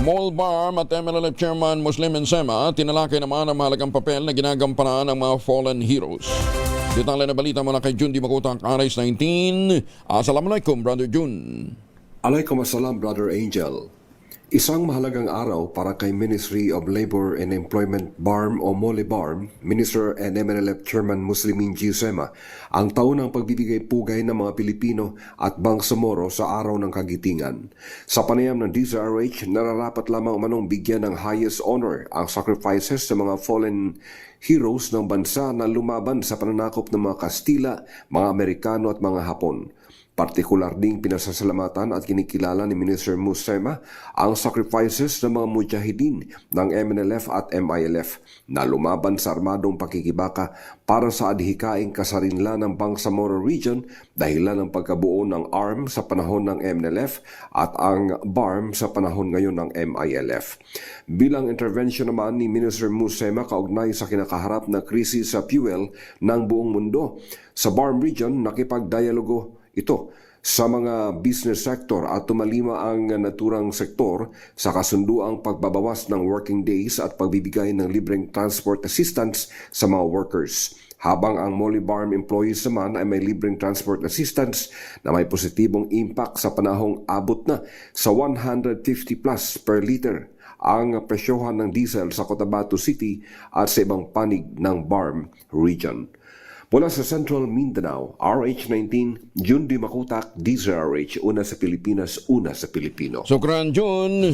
Molbar at MNLF Chairman Muslim Ensema tinalakay naman ang mahalagang papel na ginagampanan ng mga fallen heroes. Detalye na balita mula kay Jun Di Makutak, Aris 19. Assalamualaikum, Brother Jun. Alaikum assalam, Brother Angel. Isang mahalagang araw para kay Ministry of Labor and Employment BARM o Mole BARM, Minister and MNLF Chairman Muslimin Gisema, ang taunang pagbibigay pugay ng mga Pilipino at Bangsamoro sa araw ng kagitingan. Sa panayam ng DZRH, nararapat lamang umanong bigyan ng highest honor ang sacrifices sa mga fallen heroes ng bansa na lumaban sa pananakop ng mga Kastila, mga Amerikano at mga Hapon. Partikular ding pinasasalamatan at kinikilala ni Minister Musema ang sacrifices ng mga mujahidin ng MNLF at MILF na lumaban sa armadong pakikibaka para sa adhikaing kasarinlan ng Bangsamoro Region dahilan ng pagkabuo ng ARM sa panahon ng MNLF at ang BARM sa panahon ngayon ng MILF. Bilang intervention naman ni Minister Musema kaugnay sa kinakaharap na krisis sa fuel ng buong mundo, sa BARM Region nakipagdialogo ito sa mga business sector at tumalima ang naturang sektor sa kasunduang pagbabawas ng working days at pagbibigay ng libreng transport assistance sa mga workers. Habang ang Mole BARM employees naman ay may libreng transport assistance na may positibong impact sa panahong abot na sa 150 plus per liter ang presyohan ng diesel sa Cotabato City at sa ibang panig ng BARM region. Mula sa Central Mindanao, RH19, Jun Di Makutak, DZRH, una sa Pilipinas, una sa Pilipino. Sukran, Jun.